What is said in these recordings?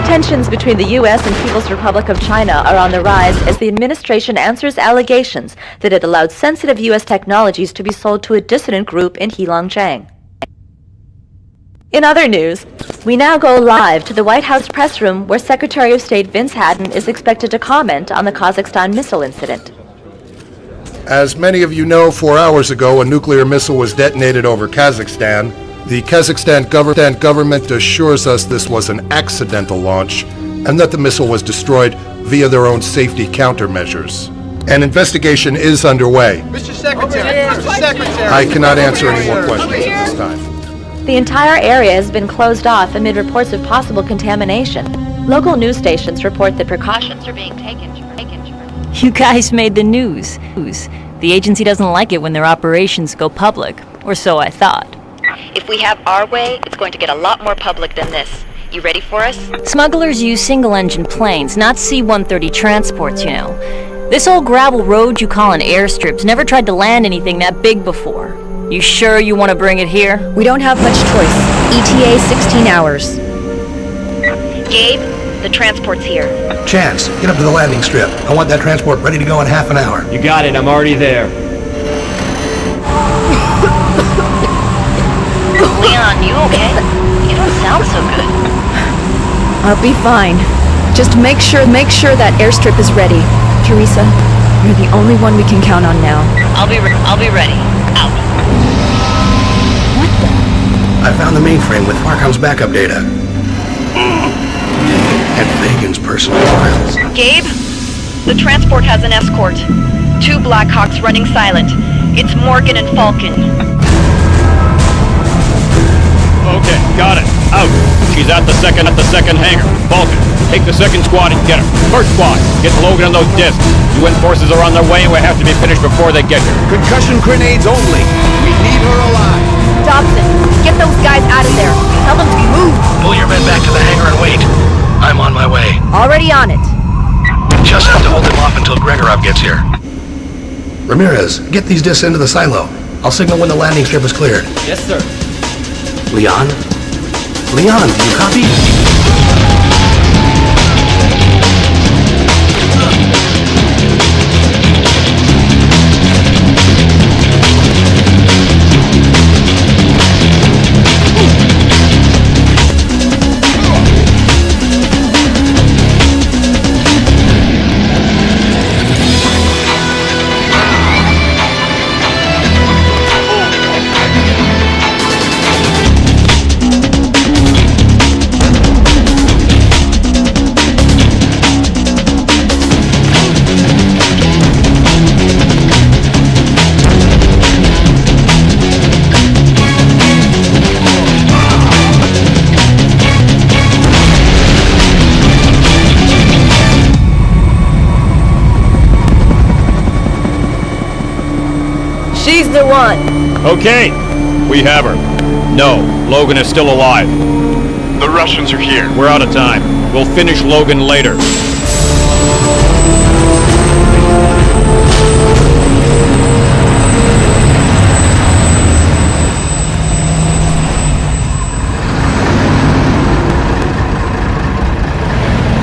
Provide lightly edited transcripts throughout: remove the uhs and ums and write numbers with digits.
Tensions between the U.S. and People's Republic of China are on the rise as the administration answers allegations that it allowed sensitive U.S. technologies to be sold to a dissident group in Heilongjiang. In other news, we now go live to the White House press room where Secretary of State Vince Hadden is expected to comment on the Kazakhstan missile incident. As many of you know, 4 hours ago, a nuclear missile was detonated over Kazakhstan. The Kazakhstan government assures us this was an accidental launch and that the missile was destroyed via their own safety countermeasures. An investigation is underway. Mr. Secretary, Mr. Secretary. I cannot answer any more questions at this time. The entire area has been closed off amid reports of possible contamination. Local news stations report that precautions are being taken. You guys made the news. The agency doesn't like it when their operations go public, or so I thought. If we have our way, it's going to get a lot more public than this. You ready for us? Smugglers use single-engine planes, not C-130 transports, you know. This old gravel road you call an airstrip's never tried to land anything that big before. You sure you want to bring it here? We don't have much choice. ETA 16 hours. Gabe, the transport's here. Chance, get up to the landing strip. I want that transport ready to go in half an hour. You got it, I'm already there. Leon, you okay? You don't sound so good. I'll be fine. Just make sure that airstrip is ready. Teresa, you're the only one we can count on now. I'll be ready. Out. What the? I found the mainframe with Pharcom's backup data. And Fagan's personal files. Gabe, the transport has an escort. 2 Blackhawks running silent. It's Morgan and Falcon. Okay, got it. Out. She's at the second hangar. Falcon, take the second squad and get her. First squad, get Logan on those discs. UN forces are on their way and we have to be finished before they get here. Concussion grenades only. We need her alive. Dobson, get those guys out of there. Tell them to be moved. Pull your men back to the hangar and wait. I'm on my way. Already on it. Just have to hold him off until Gregorov gets here. Ramirez, get these discs into the silo. I'll signal when the landing strip is cleared. Yes, sir. Leon? Leon, do you copy? She's the one. Okay, we have her. No, Logan is still alive. The Russians are here. We're out of time. We'll finish Logan later.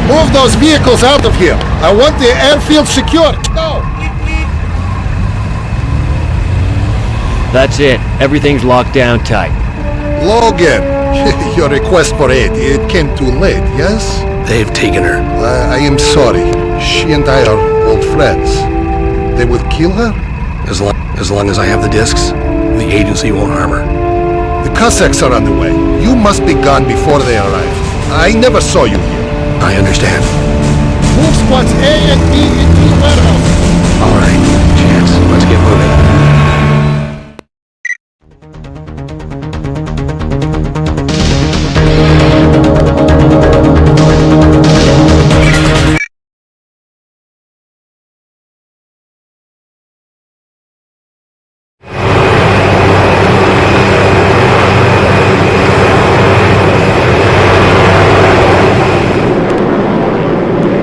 Move those vehicles out of here. I want the airfield secured. Go! That's it. Everything's locked down tight. Logan, your request for aid, it came too late, yes? They've taken her. I am sorry. She and I are old friends. They would kill her? As long as I have the discs, the agency won't harm her. The Cossacks are on the way. You must be gone before they arrive. I never saw you here. I understand. Move squads A and B into the warehouse. All right, Chance, let's get moving.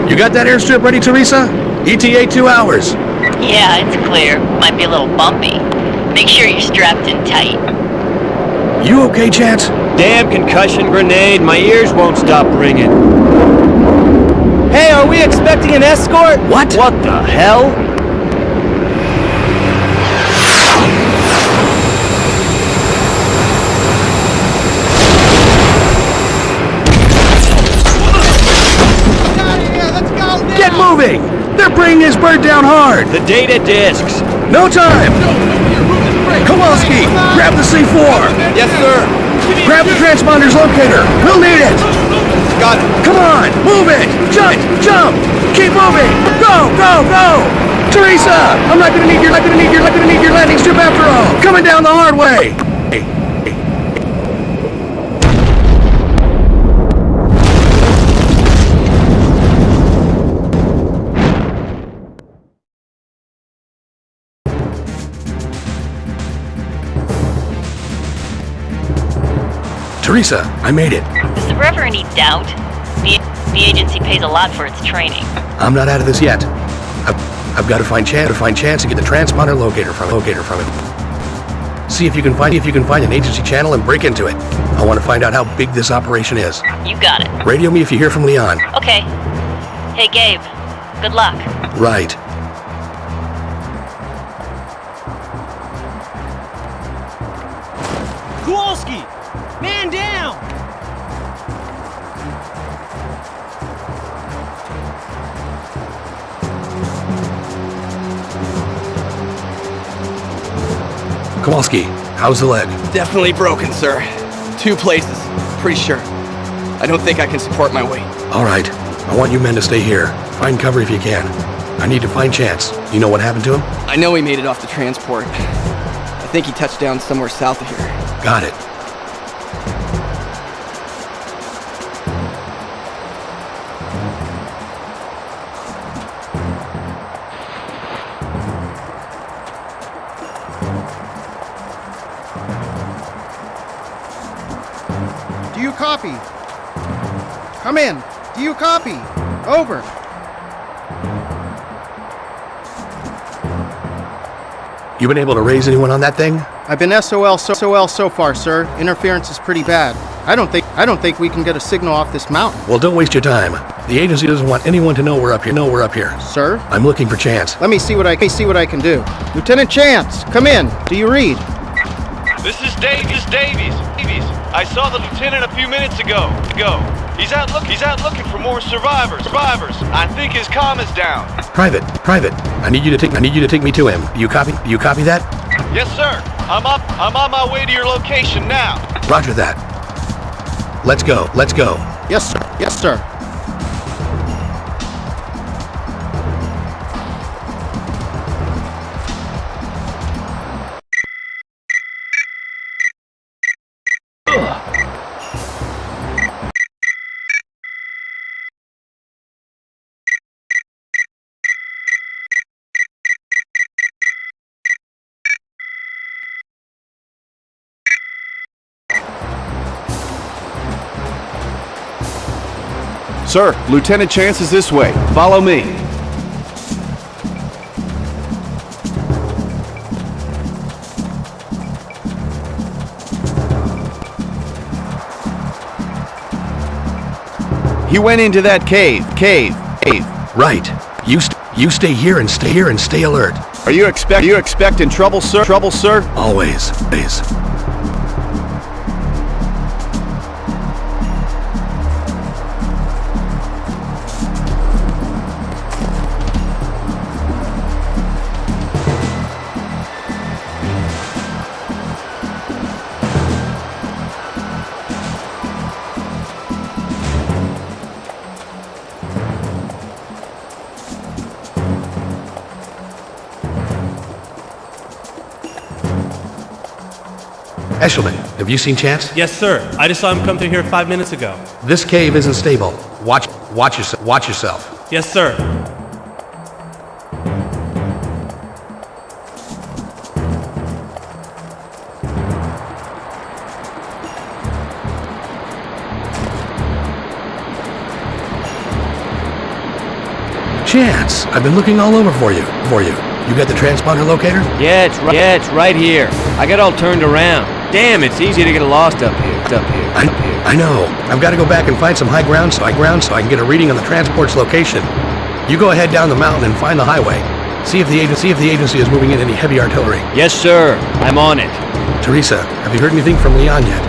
You got that airstrip ready, Teresa? ETA 2 hours. Yeah, it's clear. Might be a little bumpy. Make sure you're strapped in tight. You okay, Chance? Damn concussion grenade, my ears won't stop ringing. Hey, are we expecting an escort? What? What the hell? Get moving! They're bringing this bird down hard! The data discs. No time! Kowalski, grab the C4! Yes, sir. Grab the transponder's locator! We'll need it! Got it. Come on! Move it! Jump! Jump! Keep moving! Go! Go! Go! Teresa! I'm not gonna need your landing strip after all! Coming down the hard way! Teresa, I made it. Is there ever any doubt? The agency pays a lot for its training. I'm not out of this yet. I've got to find Chance and get the transponder locator from him. See if you can find an agency channel and break into it. I want to find out how big this operation is. You got it. Radio me if you hear from Leon. Okay. Hey, Gabe. Good luck. Right. Kowalski! Man down! Kowalski, how's the leg? Definitely broken, sir. 2 places. Pretty sure. I don't think I can support my weight. All right. I want you men to stay here. Find cover if you can. I need to find Chance. You know what happened to him? I know he made it off the transport. I think he touched down somewhere south of here. Got it. Do you copy? Come in. Do you copy? Over. You been able to raise anyone on that thing? I've been SOL so far, sir. Interference is pretty bad. I don't think we can get a signal off this mountain. Well, don't waste your time. The agency doesn't want anyone to know we're up here. Sir? I'm looking for Chance. Let me see what I can do. Lieutenant Chance, come in. Do you read? This is Davies. I saw the lieutenant a few minutes ago. He's out looking for more survivors. I think his comm is down. Private. I need you to take me to him. Do you copy that? Yes, sir. I'm on my way to your location now. Roger that. Let's go. Yes, sir. Sir, Lieutenant Chance is this way. Follow me. He went into that cave. Right. You stay here and stay alert. Are you expecting trouble, sir? Always. Eshelman, have you seen Chance? Yes, sir. I just saw him come through here 5 minutes ago. This cave isn't stable. Watch yourself. Yes, sir. Chance, I've been looking all over for you. You got the transponder locator? Yeah, it's right here. I got all turned around. Damn, it's easy to get lost up here. I know. I've got to go back and find some high ground so I can get a reading on the transport's location. You go ahead down the mountain and find the highway. See if the agency is moving in any heavy artillery. Yes, sir. I'm on it. Teresa, have you heard anything from Leon yet?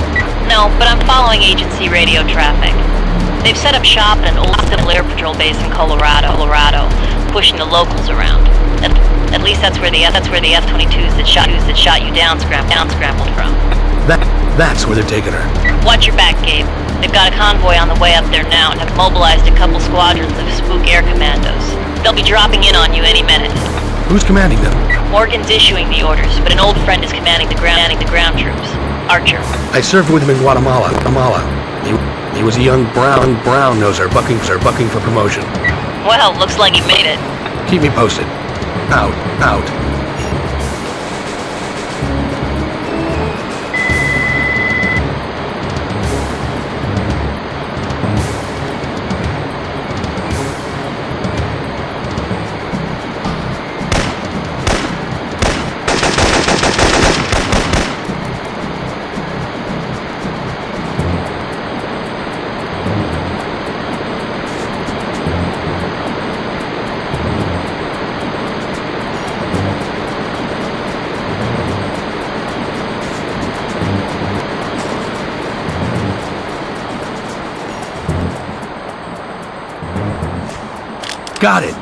No, but I'm following agency radio traffic. They've set up shop at an old Air Patrol base in Colorado, pushing the locals around. At least that's where the F-22s that shot you down scrambled from. That's where they're taking her. Watch your back, Gabe. They've got a convoy on the way up there now and have mobilized a couple squadrons of spook air commandos. They'll be dropping in on you any minute. Who's commanding them? Morgan's issuing the orders, but an old friend is commanding the ground troops. Archer. I served with him in Guatemala. He was a young brown noser bucking for promotion. Well, looks like he made it. Keep me posted. Out. Got it.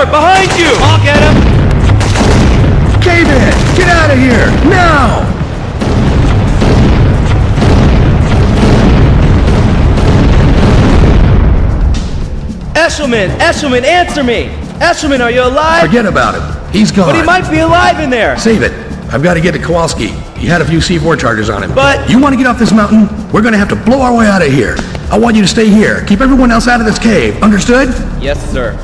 Behind you! I'll get him! Cave in! Get out of here! Now! Eshelman, answer me! Eshelman, are you alive? Forget about him. He's gone. But he might be alive in there! Save it. I've got to get to Kowalski. He had a few C4 charges on him. But... You want to get off this mountain? We're going to have to blow our way out of here. I want you to stay here. Keep everyone else out of this cave. Understood? Yes, sir.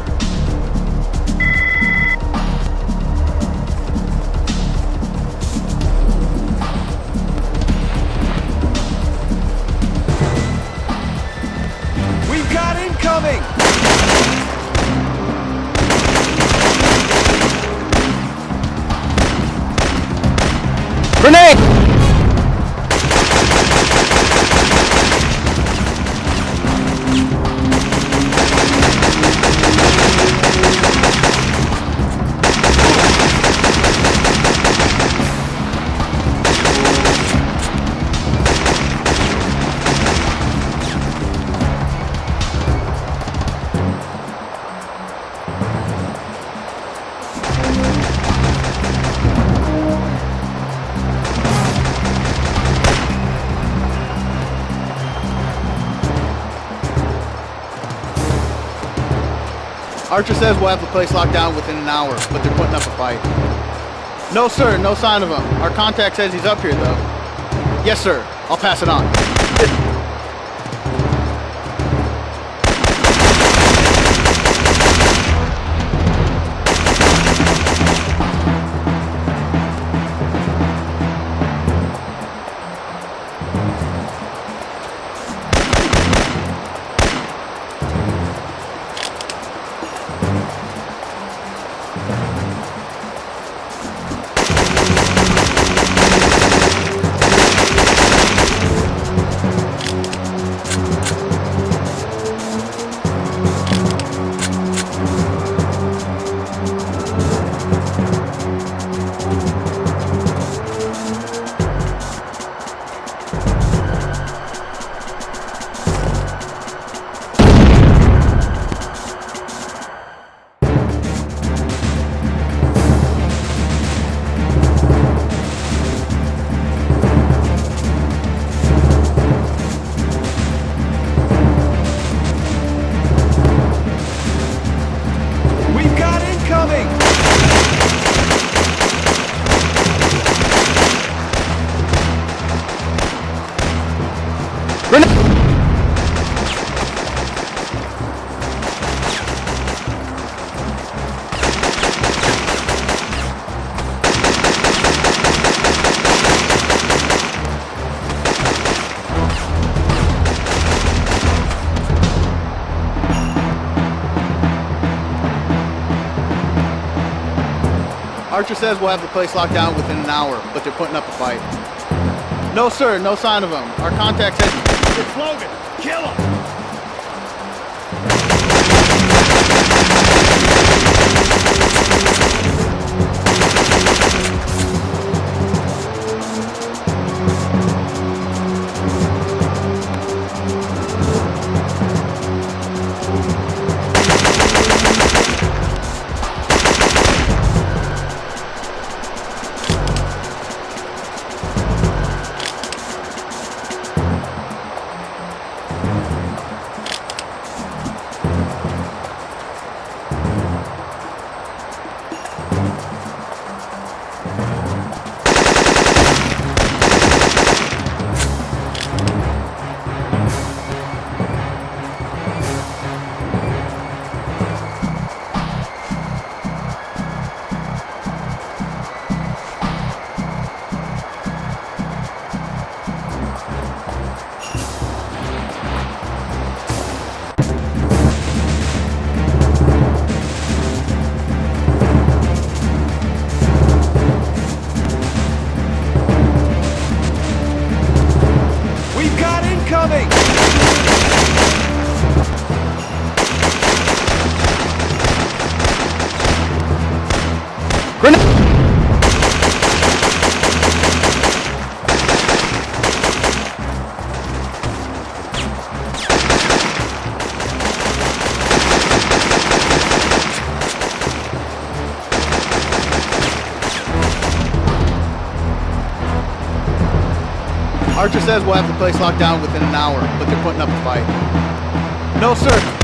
Grenade! Archer says we'll have the place locked down within an hour, but they're putting up a fight. No, sir, no sign of him. Our contact says he's up here, though. Yes, sir. I'll pass it on. Archer says we'll have the place locked down within an hour, but they're putting up a fight. No, sir, no sign of them. Our contact says... It's Logan! Kill him! Archer says we'll have the place locked down within an hour, but they're putting up a fight. No, sir.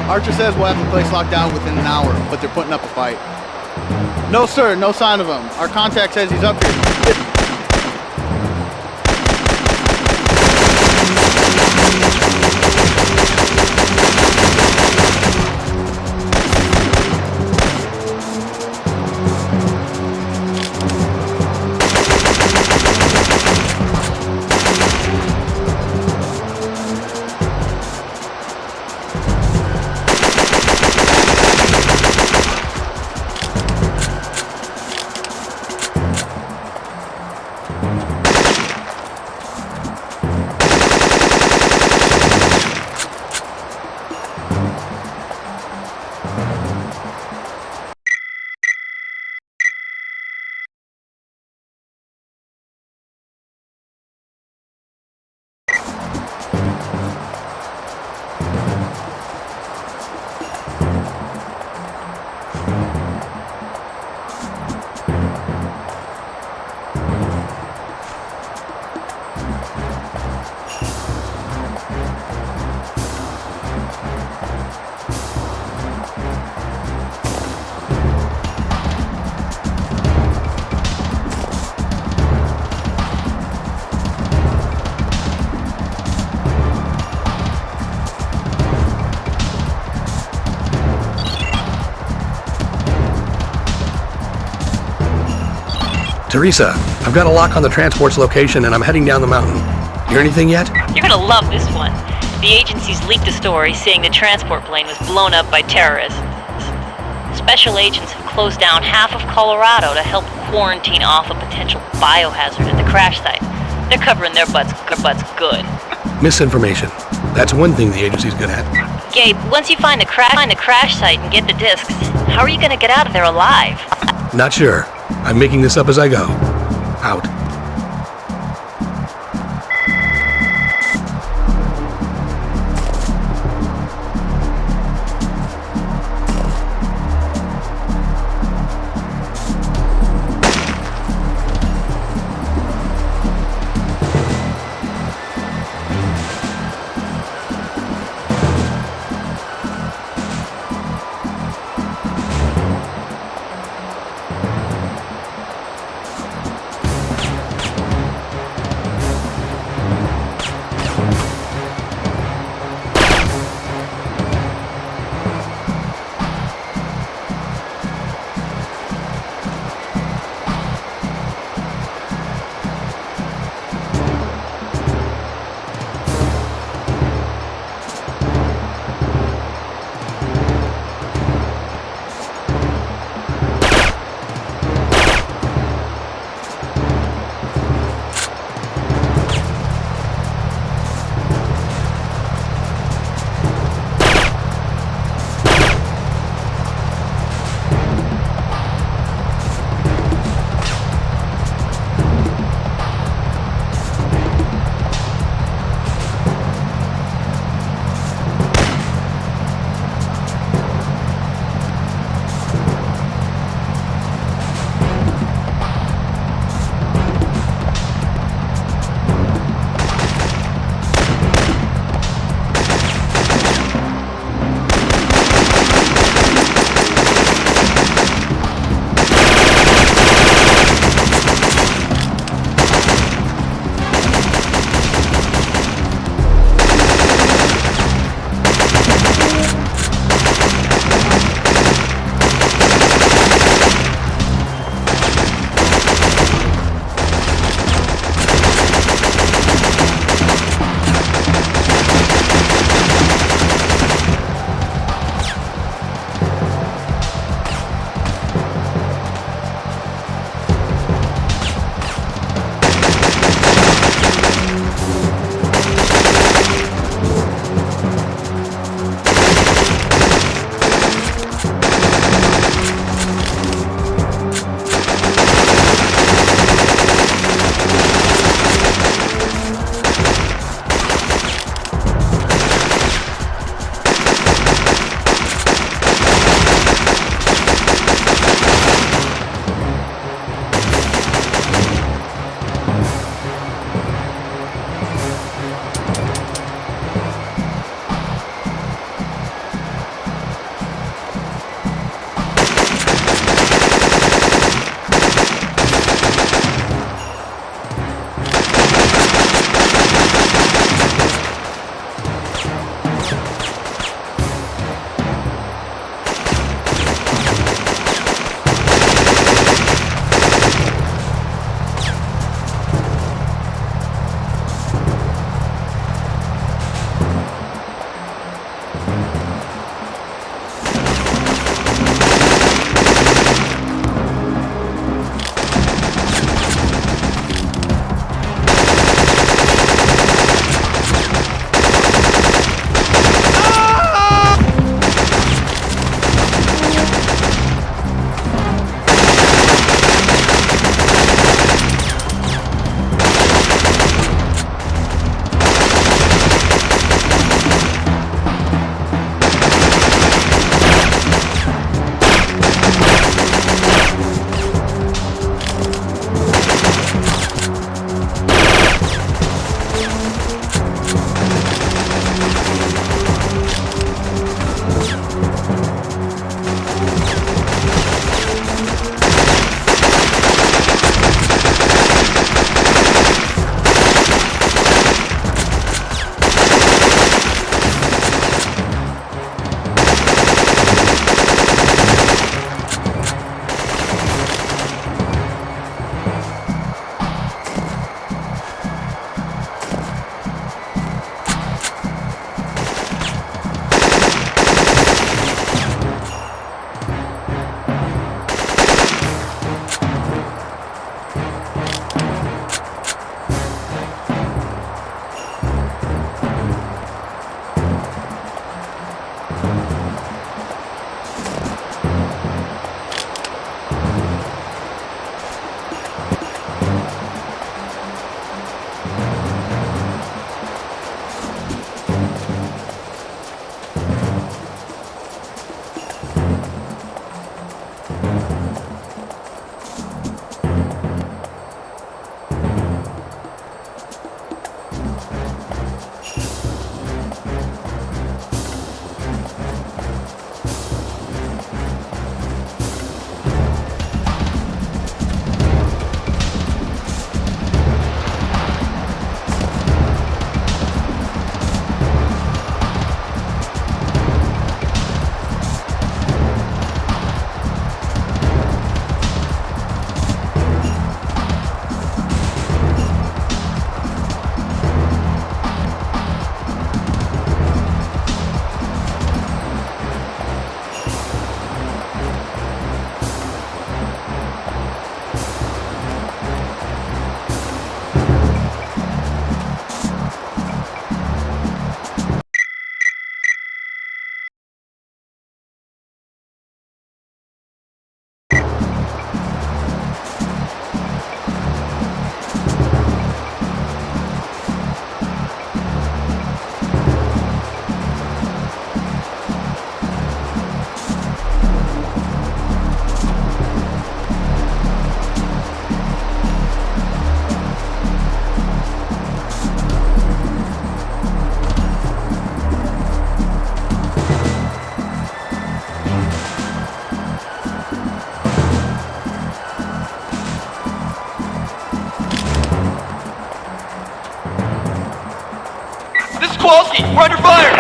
Archer says we'll have the place locked down within an hour, but they're putting up a fight. No, sir, no sign of him. Our contact says he's up here. Teresa, I've got a lock on the transport's location and I'm heading down the mountain. Hear anything yet? You're gonna love this one. The agency's leaked a story saying the transport plane was blown up by terrorists. Special agents have closed down half of Colorado to help quarantine off a potential biohazard at the crash site. They're covering their butts good. Misinformation. That's one thing the agency's good at. Gabe, once you find the crash site and get the discs, how are you gonna get out of there alive? Not sure. I'm making this up as I go. Out. We're under fire!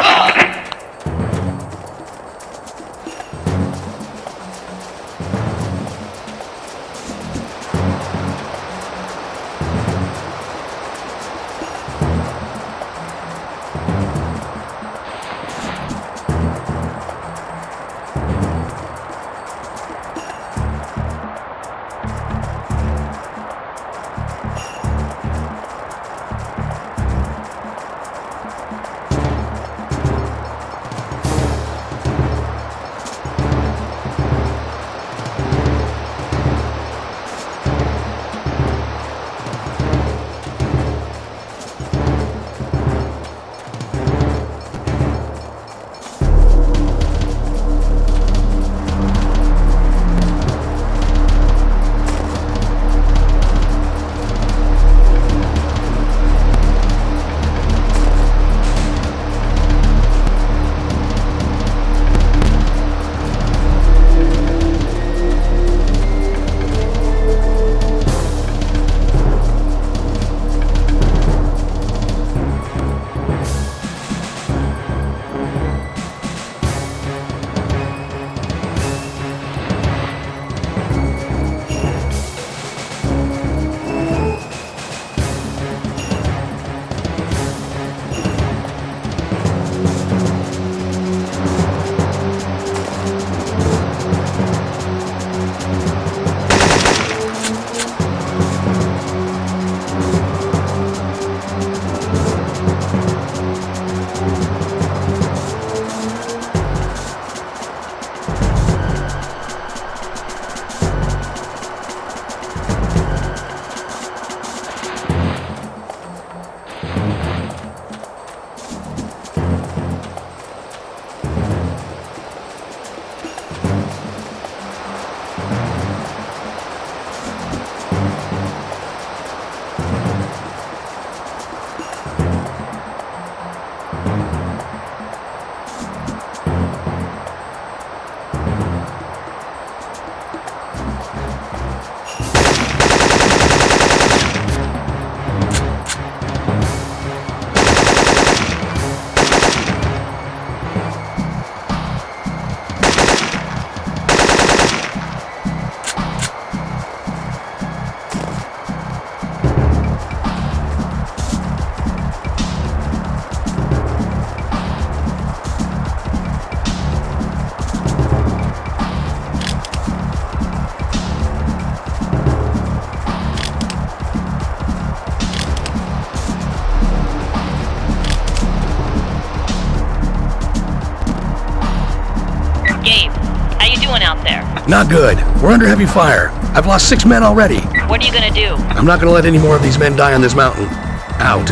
Not good. We're under heavy fire. I've lost 6 men already. What are you gonna do? I'm not gonna let any more of these men die on this mountain. Out.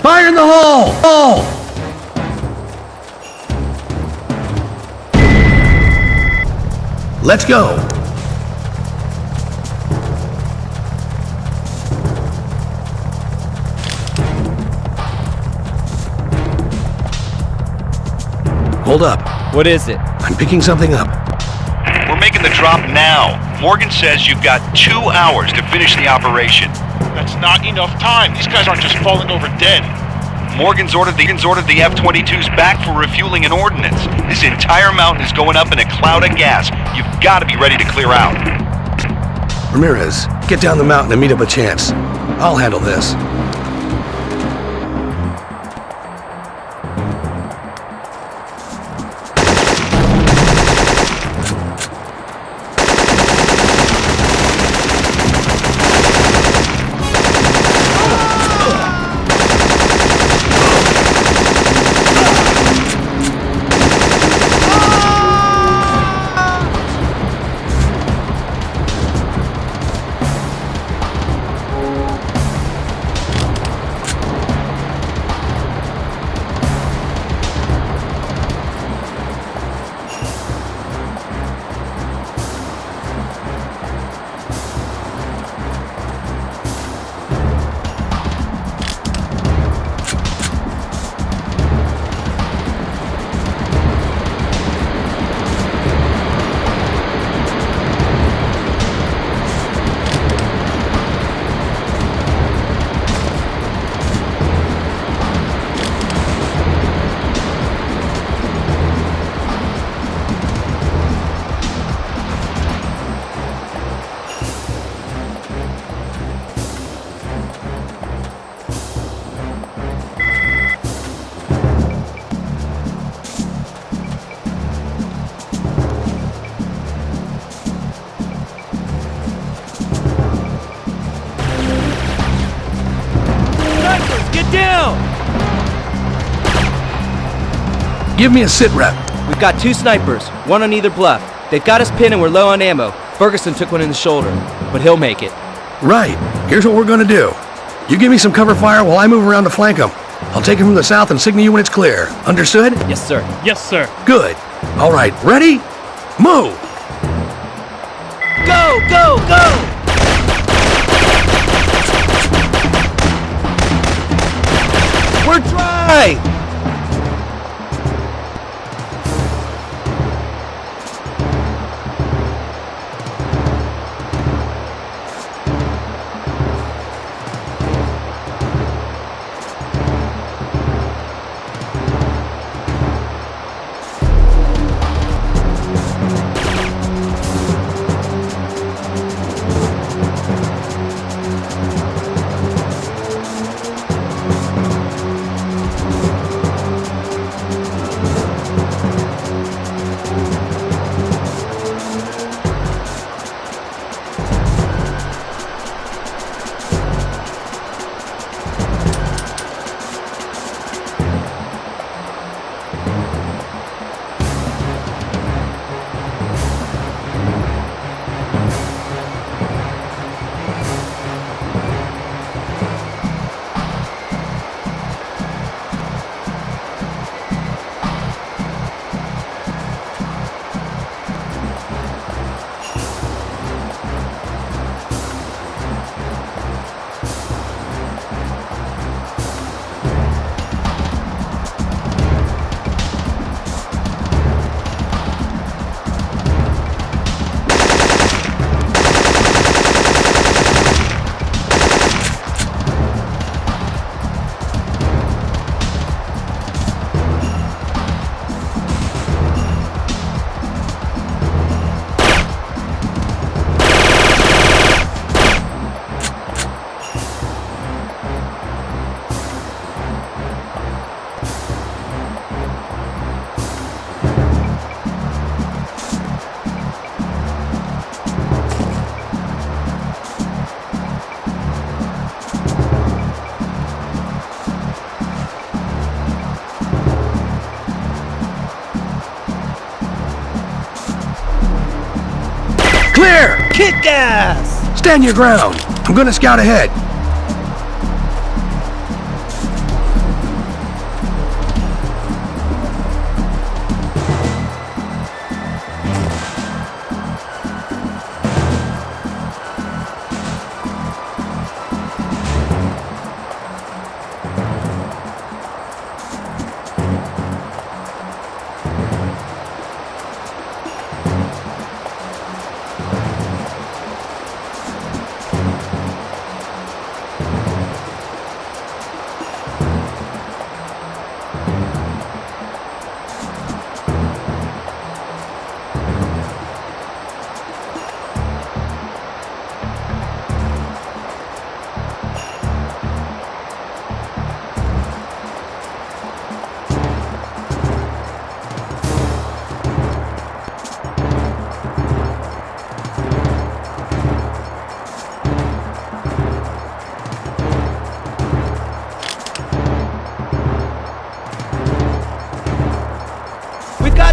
Fire in the hole! Hole! Let's go! Hold up. What is it? I'm picking something up. We're making the drop now. Morgan says you've got 2 hours to finish the operation. That's not enough time. These guys aren't just falling over dead. Morgan's ordered the F-22s back for refueling and ordnance. This entire mountain is going up in a cloud of gas. You've got to be ready to clear out. Ramirez, get down the mountain and meet up a chance. I'll handle this. Give me a sit rep. We've got 2 snipers, one on either bluff. They've got us pinned and we're low on ammo. Ferguson took one in the shoulder, but he'll make it. Right. Here's what we're gonna do. You give me some cover fire while I move around to flank them. I'll take it from the south and signal you when it's clear. Understood? Yes, sir. Yes, sir. Good. All right, ready? Move! Go, go, go! We're dry! Clear! Kick ass! Stand your ground. I'm gonna scout ahead.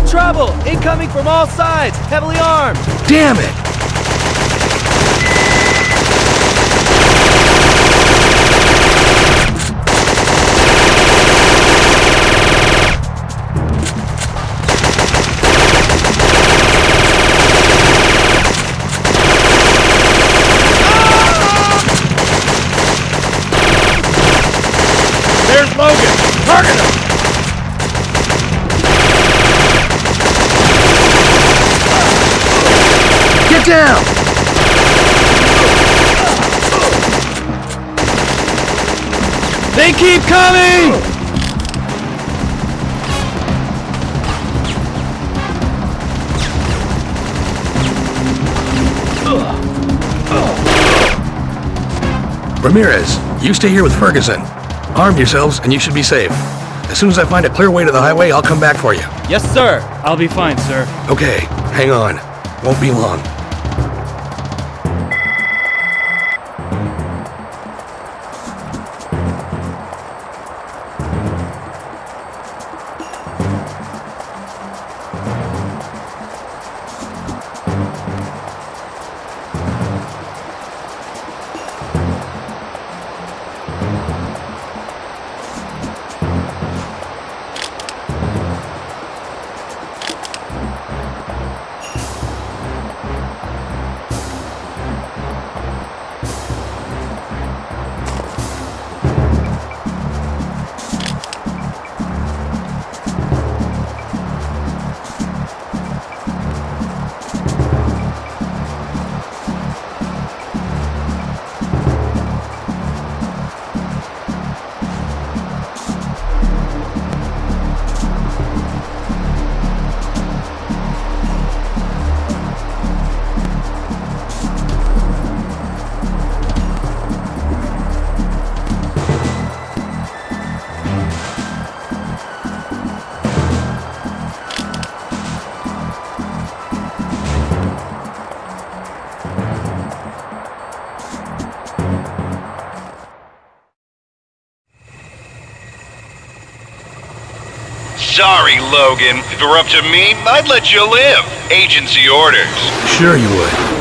got trouble! Incoming from all sides! Heavily armed! Damn it! There's Logan! Target him! Get down! They keep coming! Ramirez, you stay here with Ferguson. Arm yourselves and you should be safe. As soon as I find a clear way to the highway, I'll come back for you. Yes, sir. I'll be fine, sir. Okay, hang on. Won't be long. Sorry, Logan. If it were up to me, I'd let you live. Agency orders. Sure you would.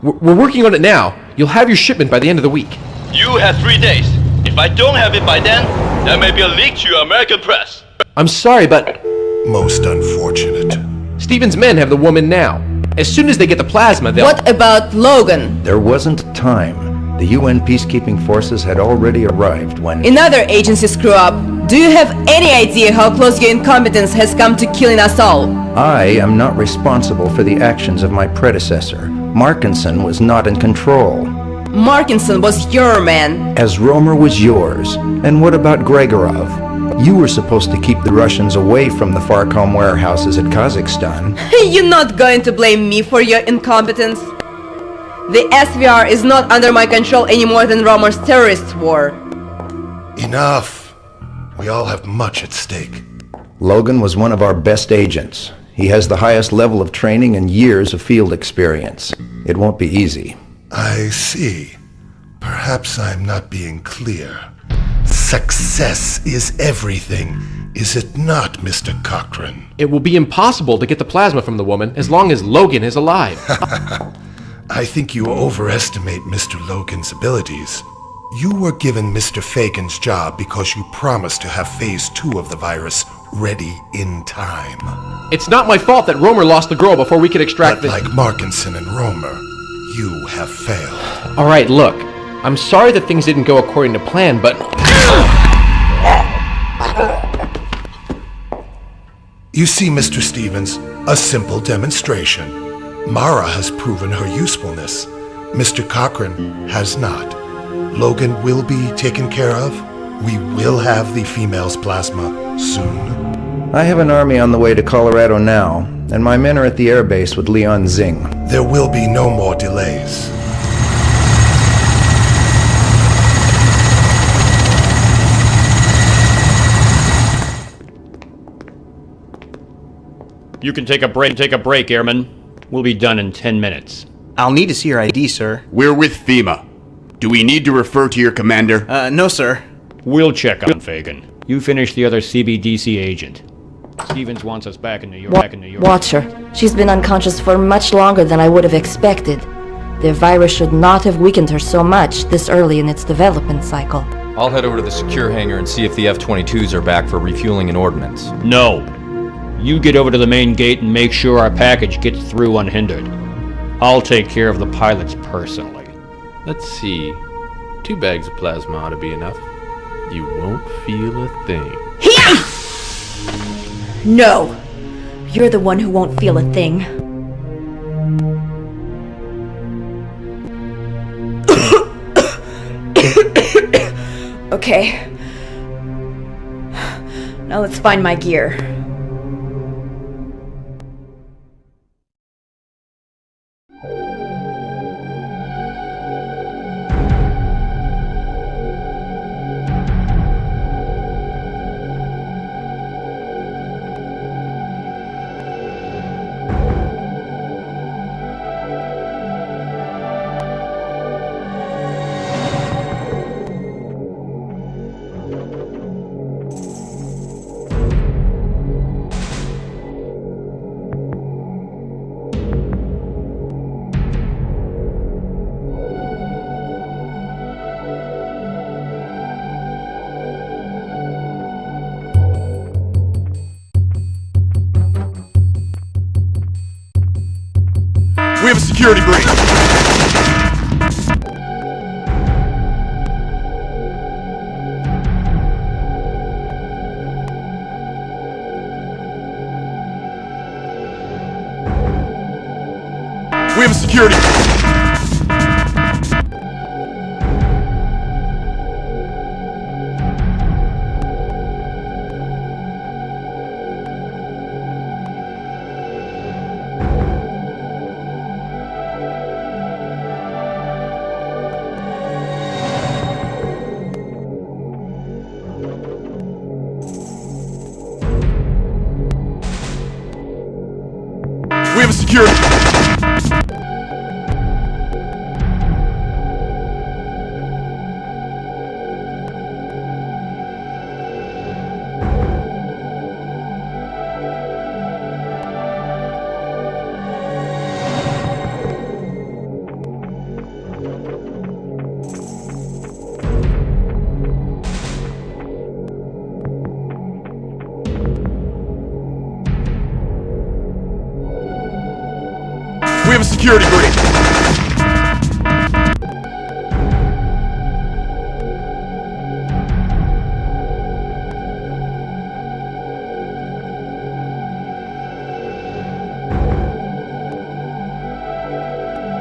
We're working on it now. You'll have your shipment by the end of the week. You have 3 days. If I don't have it by then, there may be a leak to your American press. I'm sorry, but... Most unfortunate. Stephen's men have the woman now. As soon as they get the plasma, they'll... What about Logan? There wasn't time. The UN peacekeeping forces had already arrived when... Another agency screw-up. Do you have any idea how close your incompetence has come to killing us all? I am not responsible for the actions of my predecessor. Markinson was not in control. Markinson was your man. As Romer was yours. And what about Gregorov? You were supposed to keep the Russians away from the Pharcom warehouses at Kazakhstan. You're not going to blame me for your incompetence. The SVR is not under my control any more than Romer's terrorist war. Enough. We all have much at stake. Logan was one of our best agents. He has the highest level of training and years of field experience. It won't be easy. I see. Perhaps I'm not being clear. Success is everything, is it not, Mr. Cochran? It will be impossible to get the plasma from the woman as long as Logan is alive. I think you overestimate Mr. Logan's abilities. You were given Mr. Fagan's job because you promised to have Phase 2 of the virus ready in time. It's not my fault that Romer lost the girl before we could extract But like Markinson and Romer, you have failed. Alright, look. I'm sorry that things didn't go according to plan, but... You see, Mr. Stevens, a simple demonstration. Mara has proven her usefulness. Mr. Cochran has not. Logan will be taken care of. We will have the female's plasma soon. I have an army on the way to Colorado now, and my men are at the airbase with Leon Zing. There will be no more delays. You can take a break, Airman. We'll be done in 10 minutes. I'll need to see your ID, sir. We're with FEMA. Do we need to refer to your commander? No, sir. We'll check on Fagan. You finish the other CBDC agent. Stevens wants us back in New York. Watch her. She's been unconscious for much longer than I would have expected. The virus should not have weakened her so much this early in its development cycle. I'll head over to the secure hangar and see if the F-22s are back for refueling and ordnance. No. You get over to the main gate and make sure our package gets through unhindered. I'll take care of the pilots personally. Let's see. 2 bags of plasma ought to be enough. You won't feel a thing. No! You're the one who won't feel a thing. Okay. Now let's find my gear. We have a security breach! We have a security breach! We have a security. We have a security breach.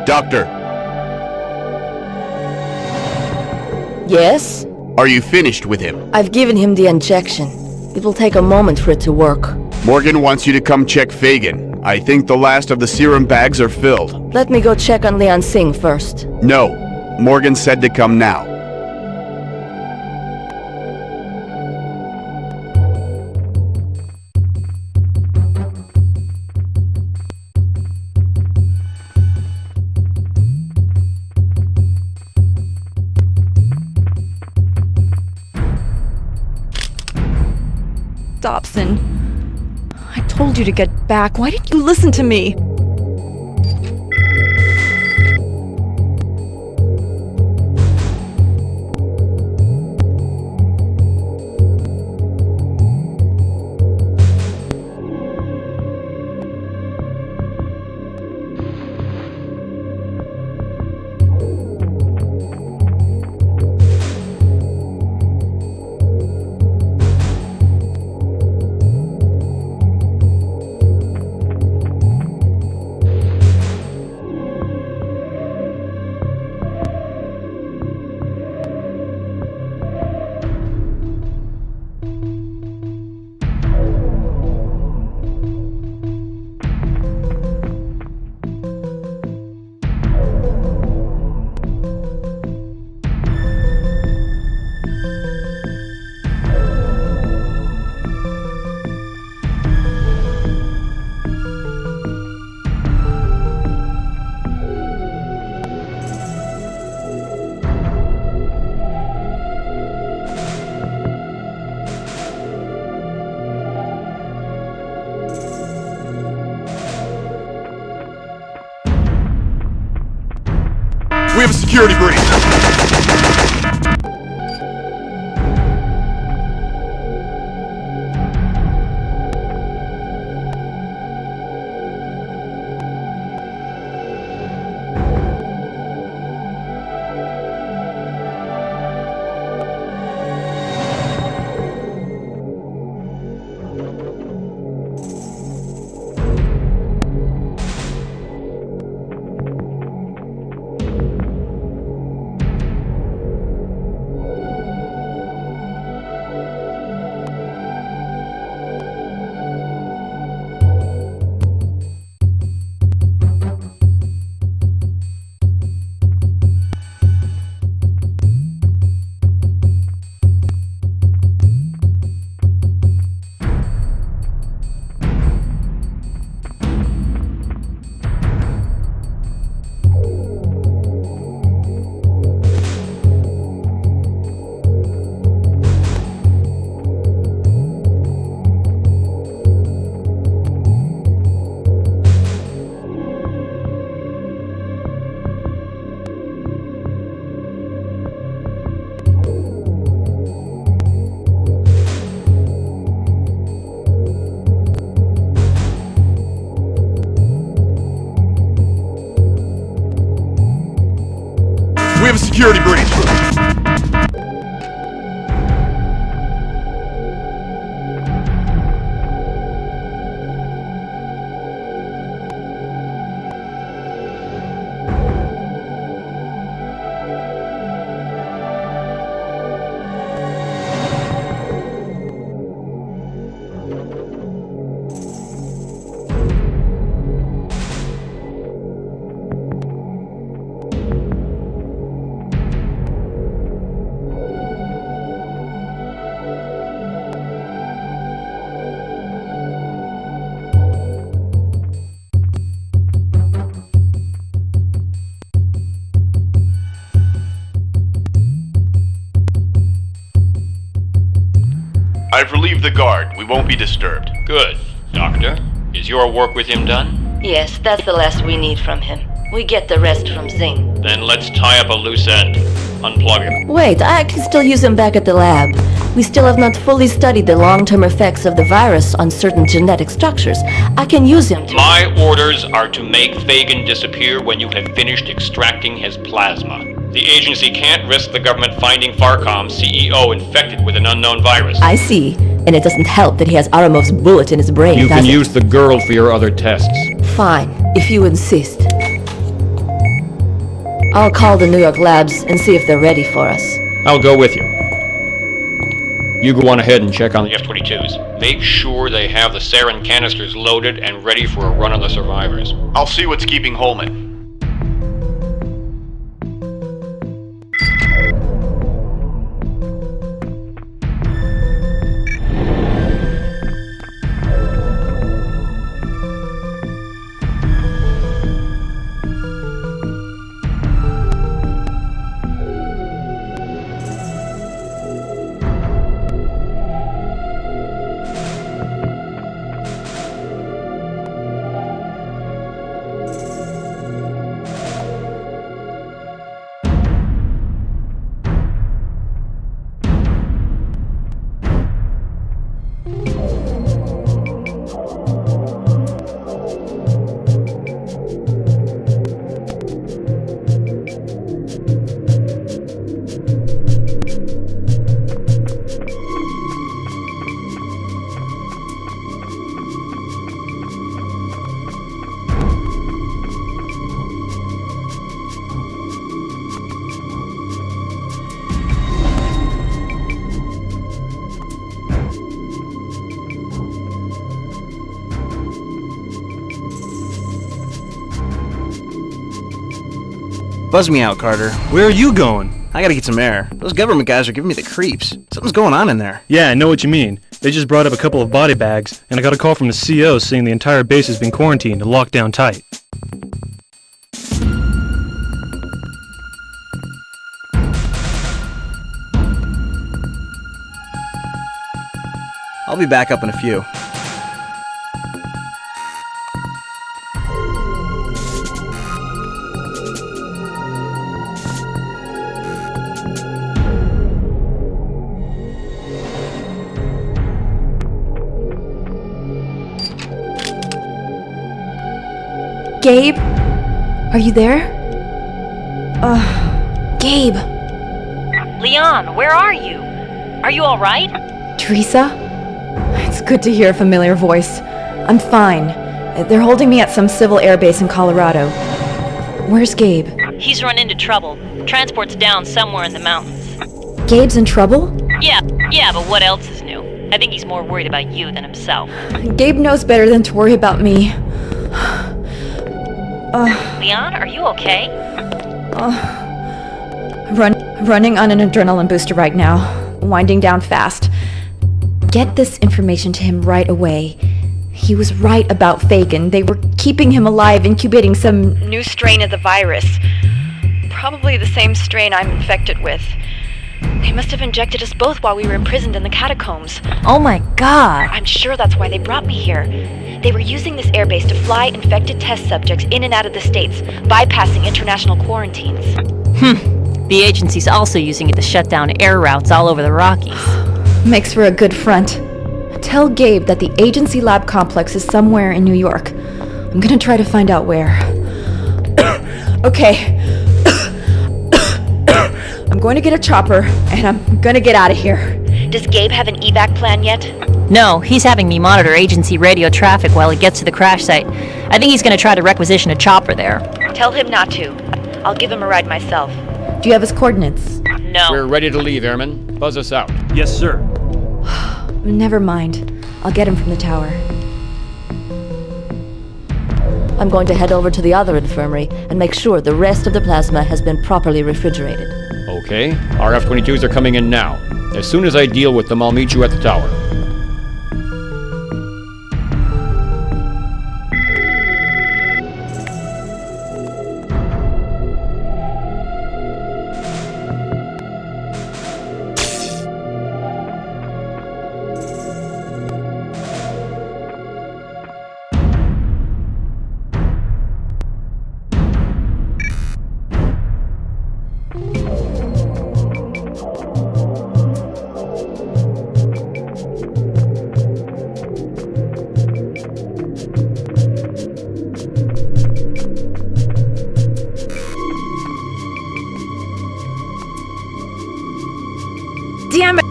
Doctor. Yes? Are you finished with him? I've given him the injection. It will take a moment for it to work. Morgan wants you to come check Fagan. I think the last of the serum bags are filled. Let me go check on Leon Singh first. No. Morgan said to come now. Dobson. I told you to get back. Why didn't you listen to me? We have a security breach! We have a security breach! I've relieved the guard. We won't be disturbed. Good. Doctor, is your work with him done? Yes, that's the last we need from him. We get the rest from Zing. Then let's tie up a loose end. Unplug him. Wait, I can still use him back at the lab. We still have not fully studied the long-term effects of the virus on certain genetic structures. I can use him to— My orders are to make Fagan disappear when you have finished extracting his plasma. The agency can't risk the government finding Pharcom CEO infected with an unknown virus. I see. And it doesn't help that he has Aramov's bullet in his brain, You does can it? use the girl for your other tests. Fine, if you insist. I'll call the New York labs and see if they're ready for us. I'll go with you. You go on ahead and check on the F-22s. Make sure they have the sarin canisters loaded and ready for a run on the survivors. I'll see what's keeping Holman. Buzz me out, Carter. Where are you going? I gotta get some air. Those government guys are giving me the creeps. Something's going on in there. Yeah, I know what you mean. They just brought up a couple of body bags, and I got a call from the CO saying the entire base has been quarantined and locked down tight. I'll be back up in a few. Gabe? Are you there? Gabe! Leon, where are you? Are you alright? Teresa? It's good to hear a familiar voice. I'm fine. They're holding me at some civil airbase in Colorado. Where's Gabe? He's run into trouble. Transport's down somewhere in the mountains. Gabe's in trouble? Yeah, but what else is new? I think he's more worried about you than himself. Gabe knows better than to worry about me. Leon, are you okay? Running on an adrenaline booster right now. Winding down fast. Get this information to him right away. He was right about Fagin. They were keeping him alive, incubating some new strain of the virus. Probably the same strain I'm infected with. They must have injected us both while we were imprisoned in the catacombs. Oh my god! I'm sure that's why they brought me here. They were using this airbase to fly infected test subjects in and out of the States, bypassing international quarantines. The agency's also using it to shut down air routes all over the Rockies. Makes for a good front. Tell Gabe that the agency lab complex is somewhere in New York. I'm gonna try to find out where. Okay. I'm going to get a chopper, and I'm gonna get out of here. Does Gabe have an evac plan yet? No, he's having me monitor agency radio traffic while he gets to the crash site. I think he's gonna try to requisition a chopper there. Tell him not to. I'll give him a ride myself. Do you have his coordinates? No. We're ready to leave, Airman. Buzz us out. Yes, sir. Never mind. I'll get him from the tower. I'm going to head over to the other infirmary and make sure the rest of the plasma has been properly refrigerated. Okay, our F-22s are coming in now. As soon as I deal with them, I'll meet you at the tower. Damn it!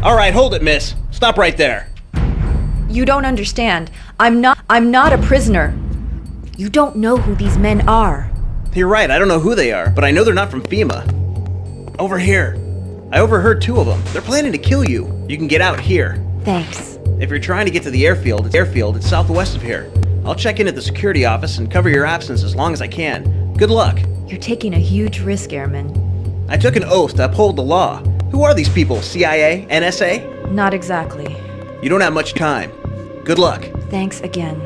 Alright, hold it, miss. Stop right there. You don't understand. I'm not a prisoner. You don't know who these men are. You're right, I don't know who they are, but I know they're not from FEMA. Over here. I overheard 2 of them. They're planning to kill you. You can get out here. Thanks. If you're trying to get to the airfield, it's southwest of here. I'll check in at the security office and cover your absence as long as I can. Good luck. You're taking a huge risk, Airman. I took an oath to uphold the law. Who are these people? CIA? NSA? Not exactly. You don't have much time. Good luck. Thanks again.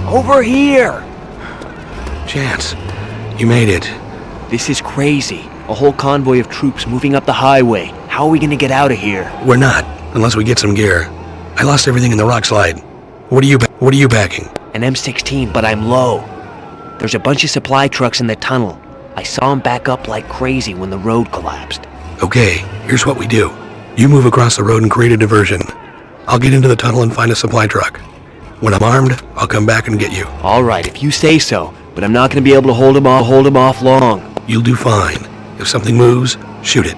Over here! Chance, you made it. This is crazy. A whole convoy of troops moving up the highway. How are we gonna get out of here? We're not, unless we get some gear. I lost everything in the rock slide. What are you packing? An M16, but I'm low. There's a bunch of supply trucks in the tunnel. I saw them back up like crazy when the road collapsed. Okay, here's what we do. You move across the road and create a diversion. I'll get into the tunnel and find a supply truck. When I'm armed, I'll come back and get you. Alright, if you say so, but I'm not gonna be able to hold him off long. You'll do fine. If something moves, shoot it.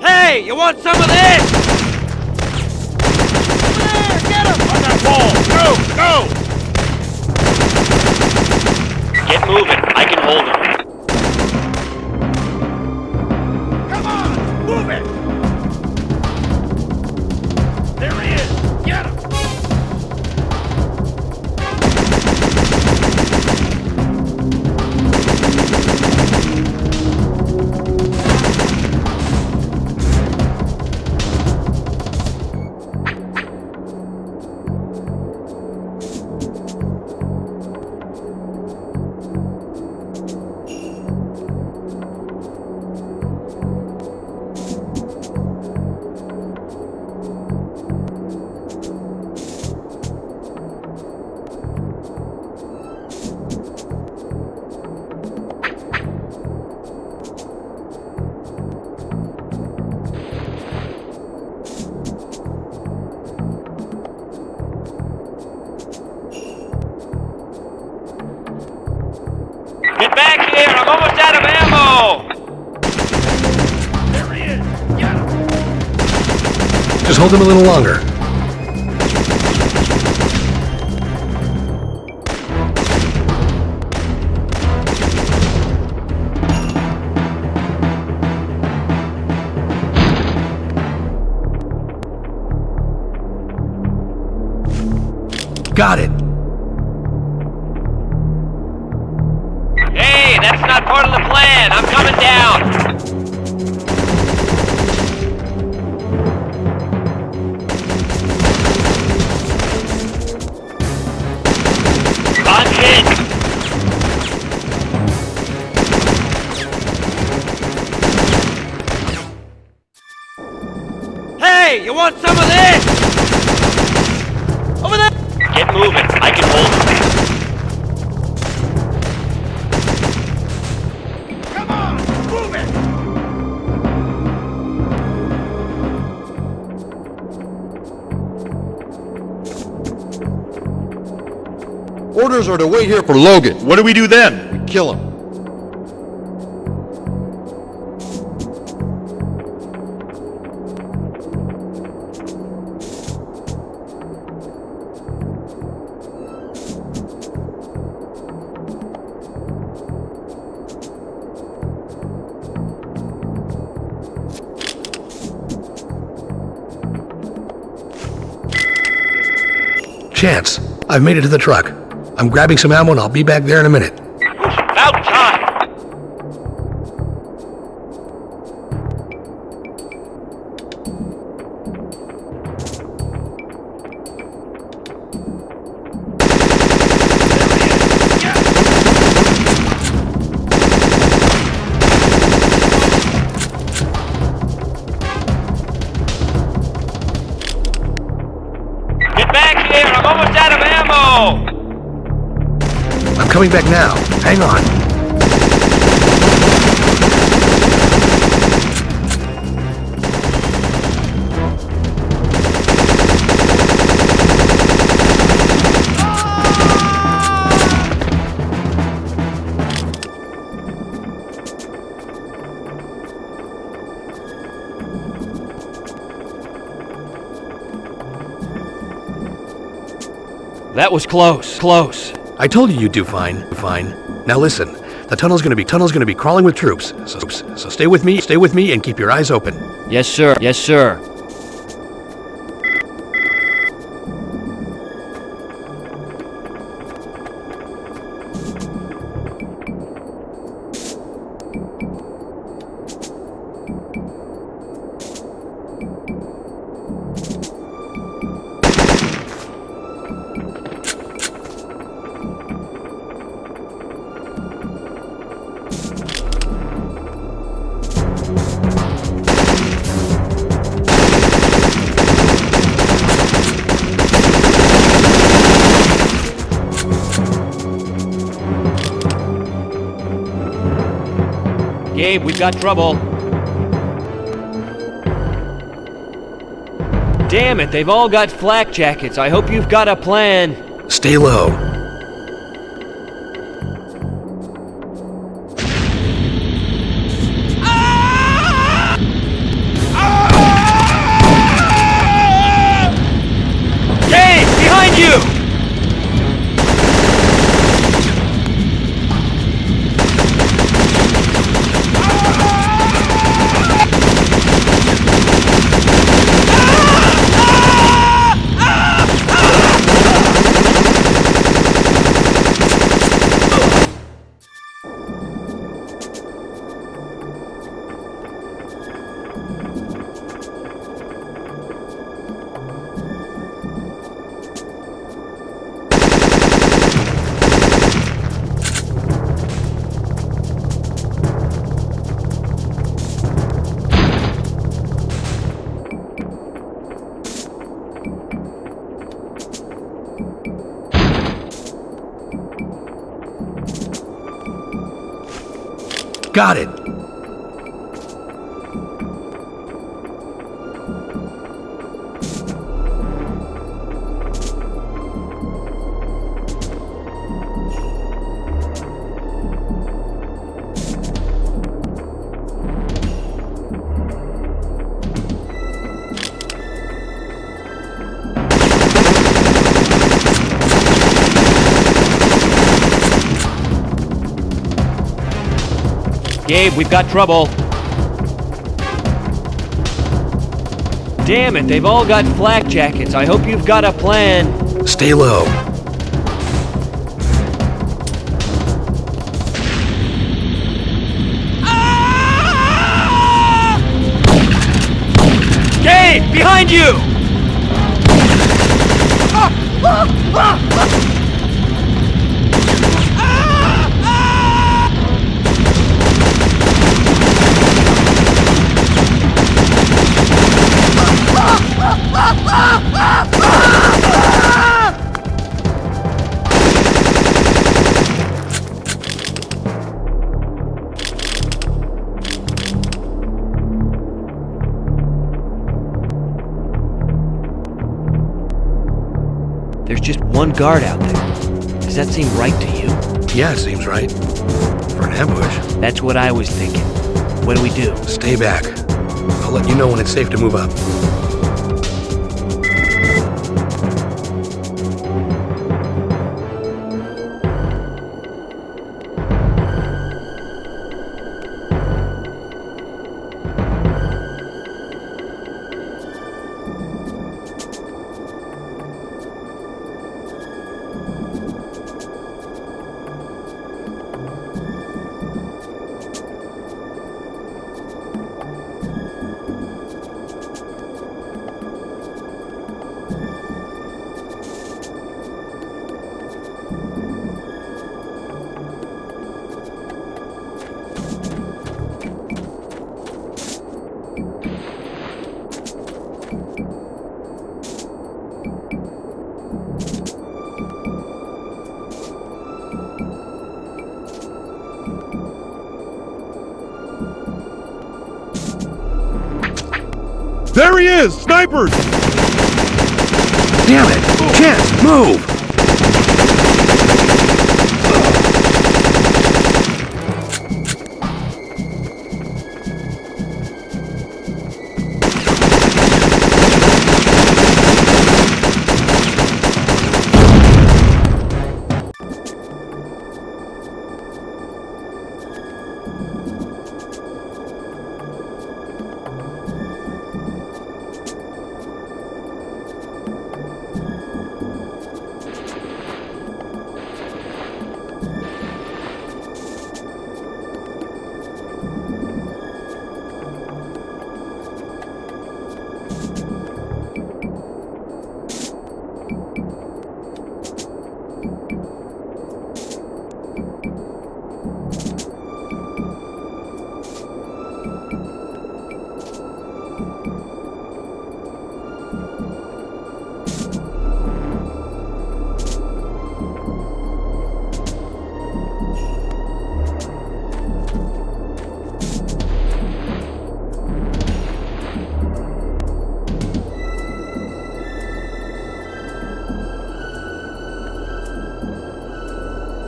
Hey, you want some of this? There, get him! On that wall! Go! Get moving. I can hold him. Come on! Move it! There he is! Get him! Get back here! I'm almost out of ammo! There he is! Get him! Just hold him a little longer. Got it. Hey, that's not part of the plan. I'm coming down. On hit. Hey, you want some of this? Over there. Get moving. I can hold him. Orders are to wait here for Logan. What do we do then? We kill him. Chance, I've made it to the truck. I'm grabbing some ammo and I'll be back there in a minute. About time. back here! I'm almost out of ammo! I'm coming back now. Hang on. That was close. I told you you'd do fine. Now listen, the tunnel's gonna be crawling with troops. So stay with me, and keep your eyes open. Yes, sir. Gabe, we've got trouble. Damn it, they've all got flak jackets. I hope you've got a plan. Stay low. Gabe, behind you! Got it. Gabe, we've got trouble. Damn it, they've all got flak jackets. I hope you've got a plan. Stay low. Gabe, behind you! There's just one guard out there. Does that seem right to you? Yeah, it seems right. For an ambush. That's what I was thinking. What do we do? Stay back. I'll let you know when it's safe to move up. is! Snipers! Damn it! Chance, move!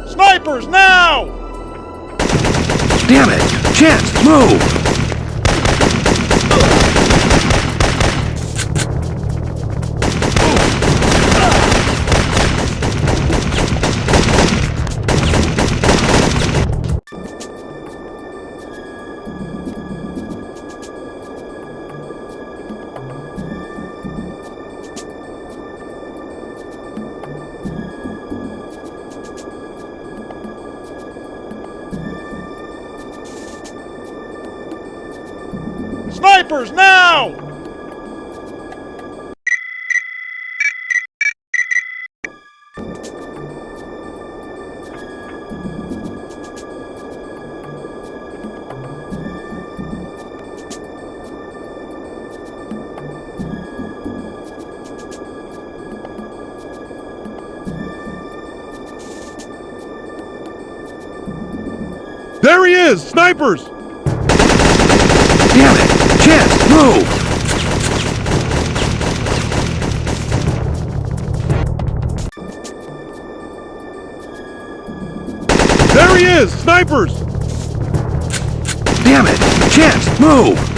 Snipers, now! Damn it! Chance, move! Snipers, now! There he is! Snipers! Damn it! Chance, move! There he is! Snipers! Damn it! Chance, move!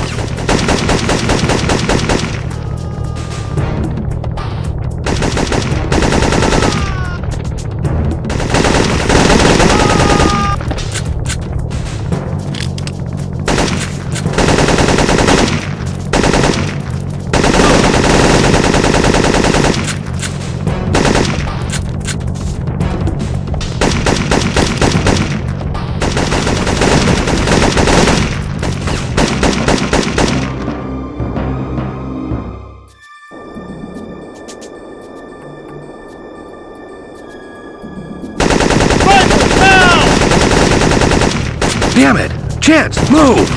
Damn it! Chance, move!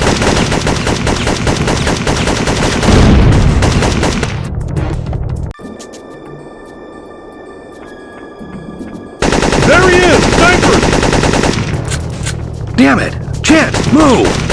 There he is! Snipers! Damn it! Chance, move!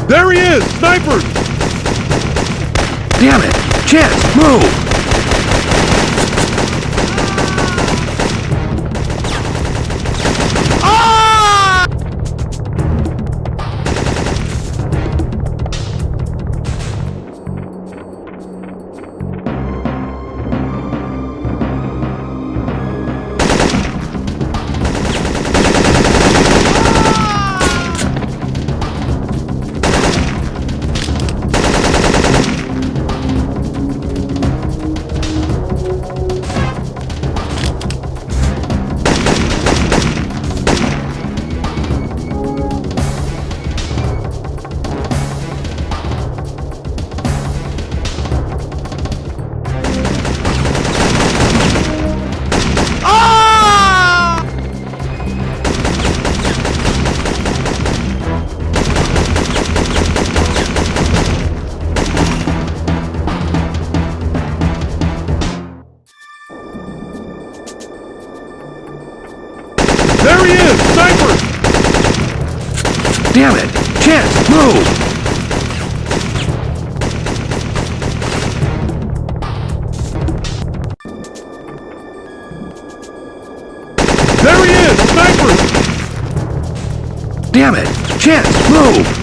There he is! Snipers! Damn it! Chance, move! move! There he is! Snipers! Damn it! Chance, move!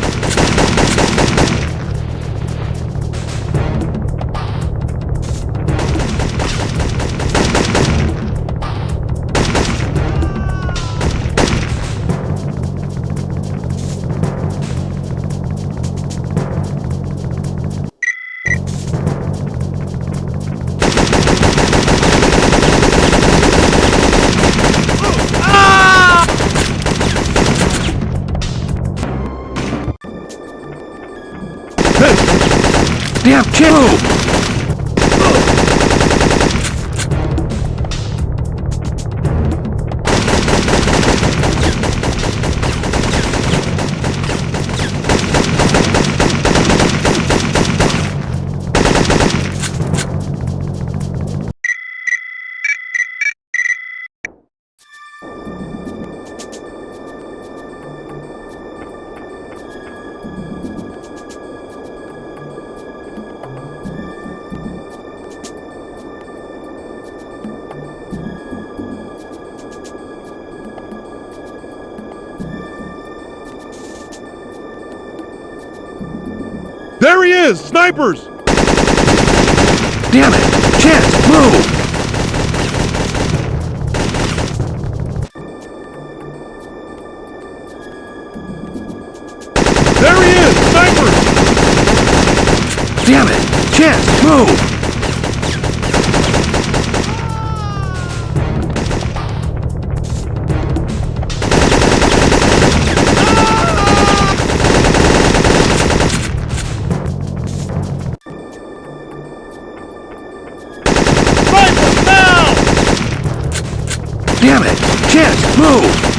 Damn, move! There he is! Snipers! Damn it! Chance, move! There he is! Snipers! Damn it! Chance, move! Damn it! Chance, move!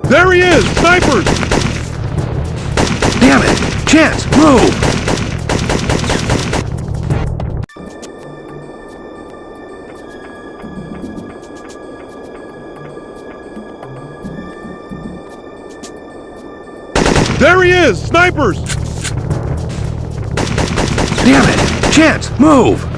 There he is! Snipers! Damn it! Chance, move! There he is! Snipers! Damn it! Chance, move!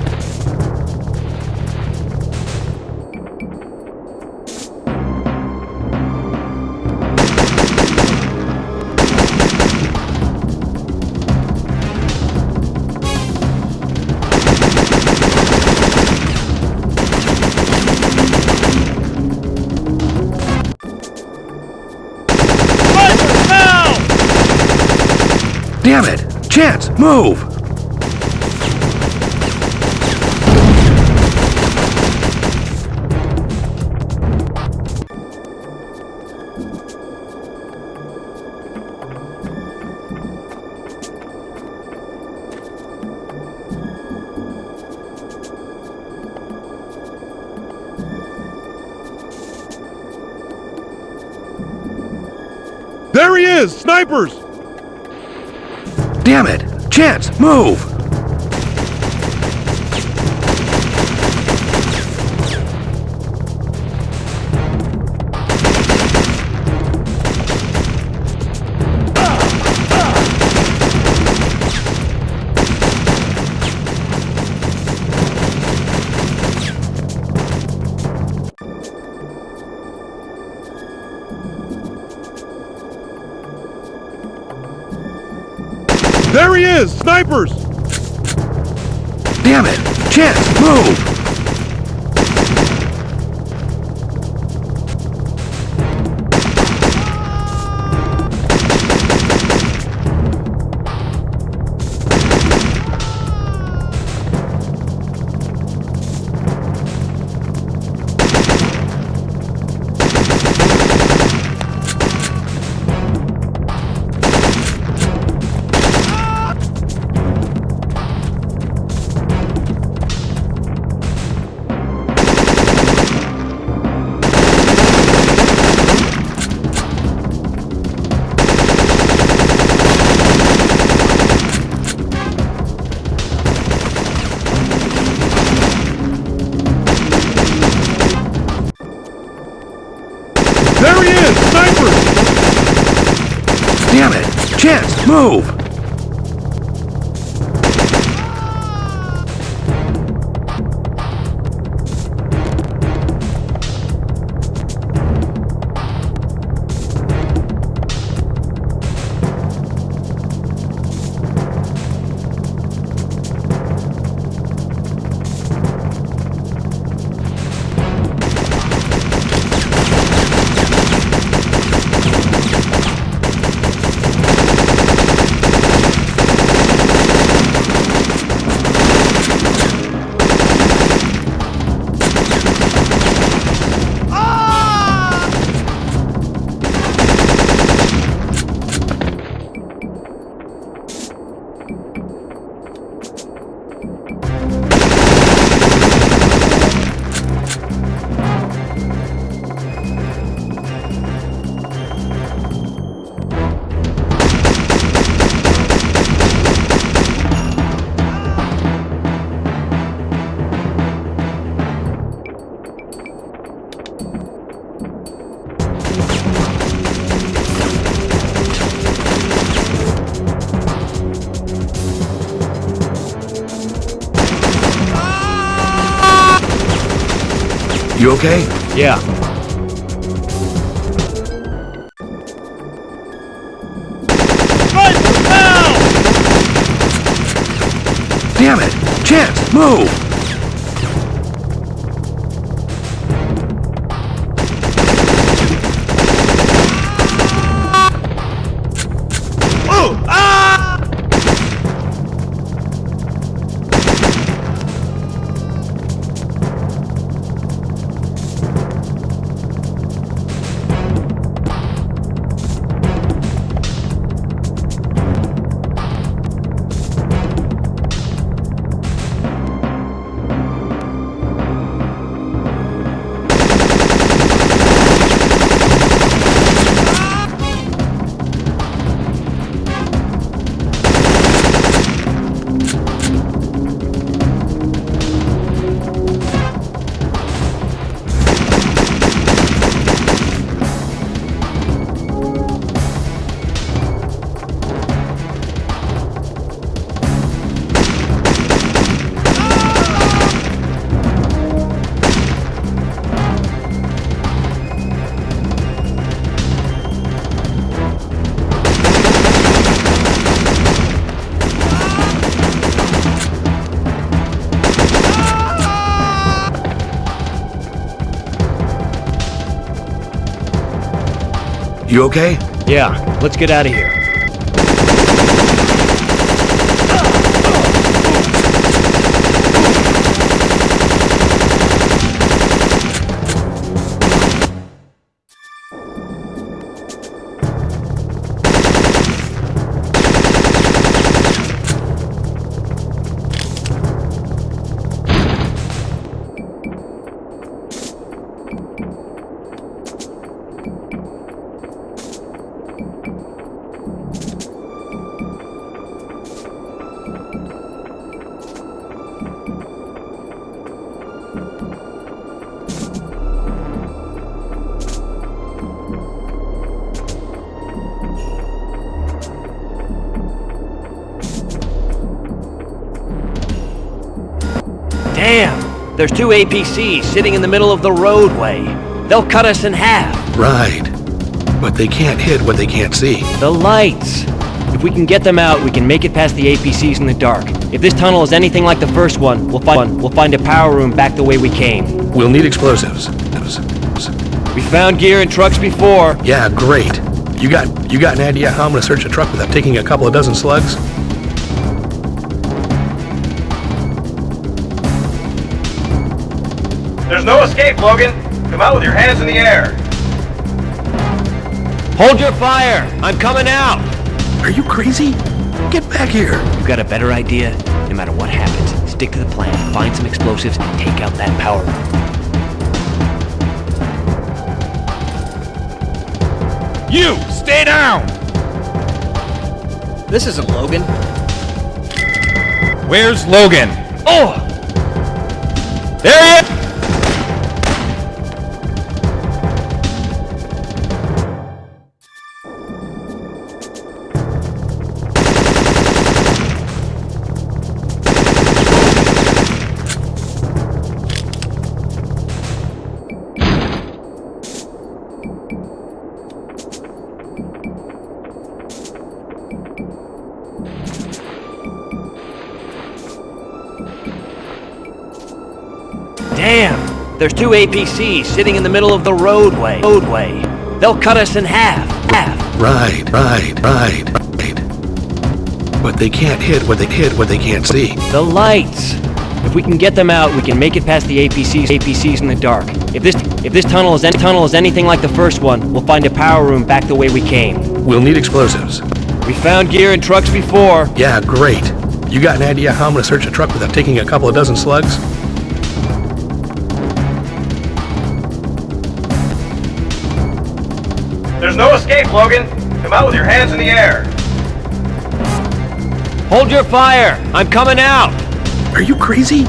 Damn it! Chance, move! is! Snipers! Damn it! Chance, move! There he is! Snipers! Damn it! Chance, move! There he is! Snipers! Damn it! Chance, move! You okay? Yeah. Damn it! Chance, move! You okay? Yeah, let's get out of here. Damn! There's 2 APCs sitting in the middle of the roadway. They'll cut us in half. Right. But they can't hit what they can't see. The lights! If we can get them out, we can make it past the APCs in the dark. If this tunnel is anything like the first one, we'll find a power room back the way we came. We'll need explosives. We found gear in trucks before. Yeah, great. You got an idea how I'm gonna search a truck without taking a couple of dozen slugs? There's no escape, Logan. Come out with your hands in the air. Hold your fire! I'm coming out! Are you crazy? Get back here! You got a better idea? No matter what happens, stick to the plan, find some explosives, and take out that power room. You, stay down! This isn't Logan. Where's Logan? Oh! There he is! Damn! There's 2 APCs sitting in the middle of the roadway. They'll cut us in half. Right. But they can't hit what they can't see. The lights! If we can get them out, we can make it past the APCs in the dark. If this tunnel is anything like the first one, we'll find a power room back the way we came. We'll need explosives. We found gear in trucks before. Yeah, great. You got an idea how I'm gonna search a truck without taking a couple of dozen slugs? There's no escape, Logan. Come out with your hands in the air. Hold your fire! I'm coming out! Are you crazy?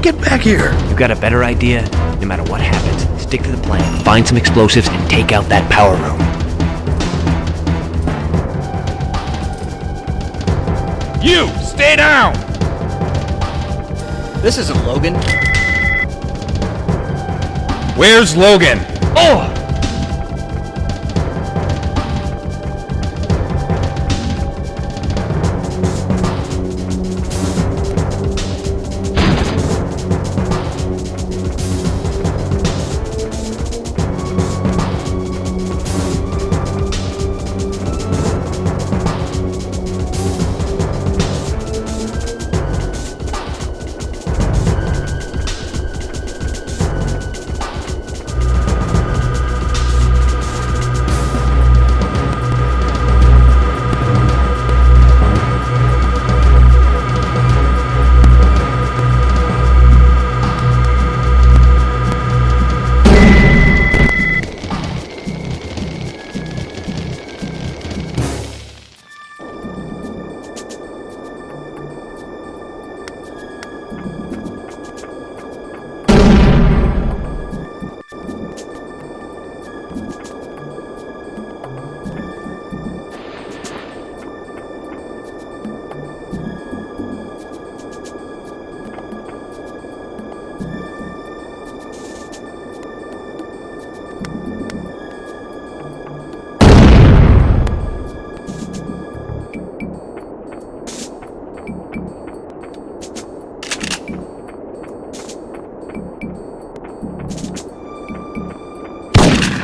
Get back here! You got a better idea? No matter what happens, stick to the plan, find some explosives, and take out that power room. You, stay down! This isn't Logan. Where's Logan? Oh!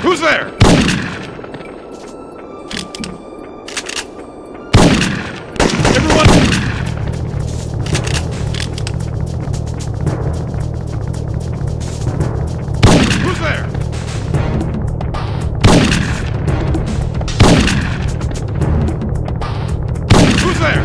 Who's there? Everyone! Who's there? Who's there?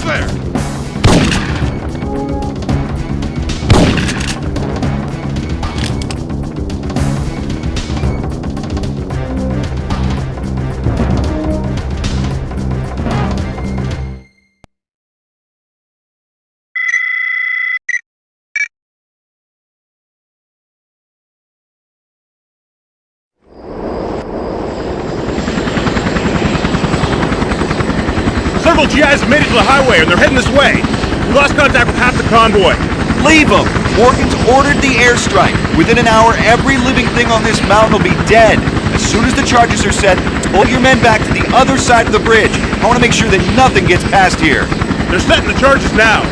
there! Several GIs have made it to the highway and they're heading this way. We lost contact with half the convoy. Leave them! Morgan's ordered the airstrike. Within an hour, every living thing on this mountain will be dead. As soon as the charges are set, pull your men back to the other side of the bridge. I want to make sure that nothing gets past here. They're setting the charges now.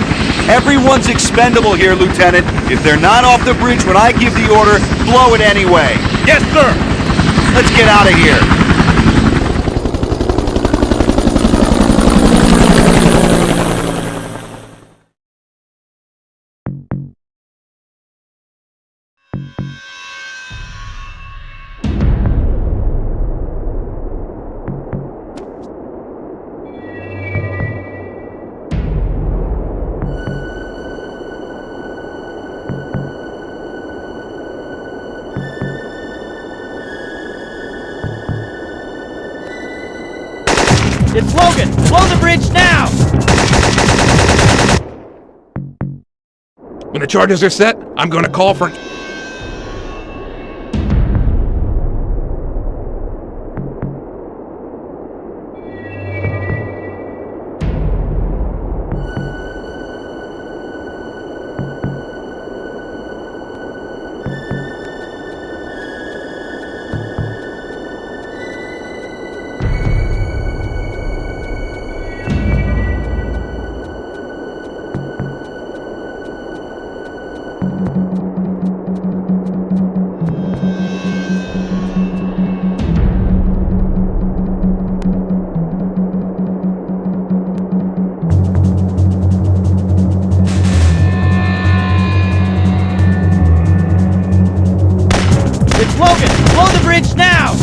Everyone's expendable here, Lieutenant. If they're not off the bridge when I give the order, blow it anyway. Yes, sir! Let's get out of here. It's Logan! Blow the bridge now! When the charges are set, I'm gonna call for... It's Logan! Blow the bridge now!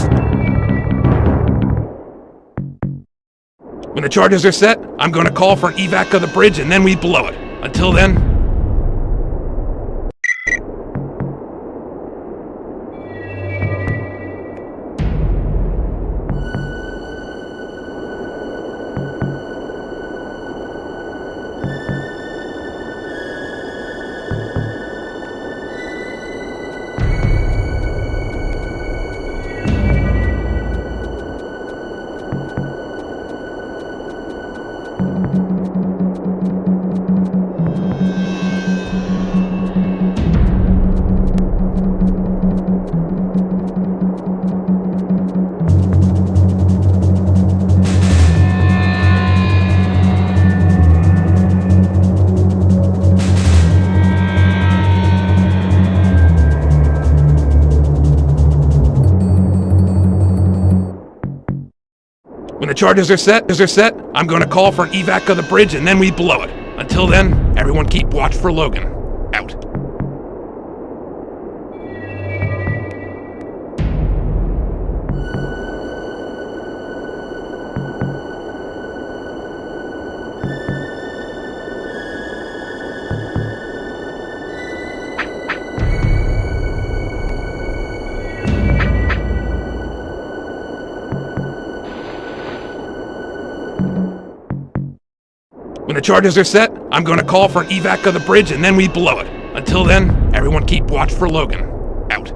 When the charges are set, I'm gonna call for an evac of the bridge and then we blow it. Until then... When the charges are set, I'm gonna call for an evac of the bridge and then we blow it. Until then, everyone keep watch for Logan. Out. When the charges are set, I'm gonna call for an evac of the bridge and then we blow it. Until then, everyone keep watch for Logan. Out.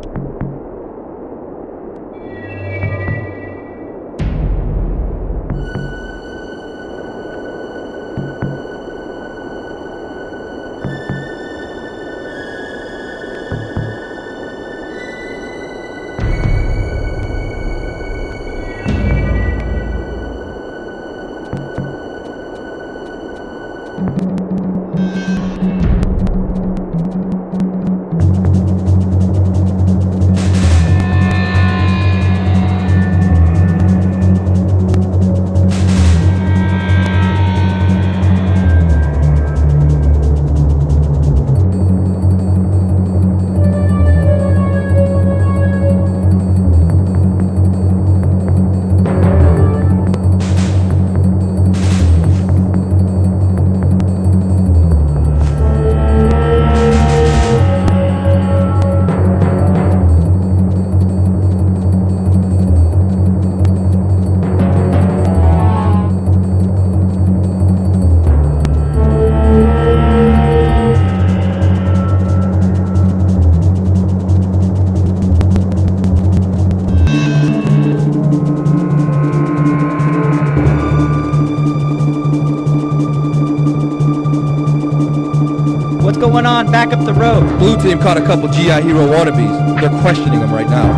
going on back up the road? Blue team caught a couple GI Hero wannabes. They're questioning them right now.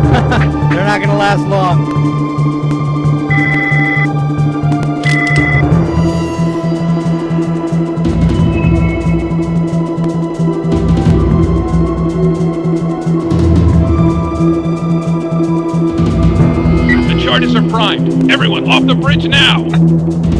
They're not gonna last long. The charges are primed. Everyone, off the bridge now!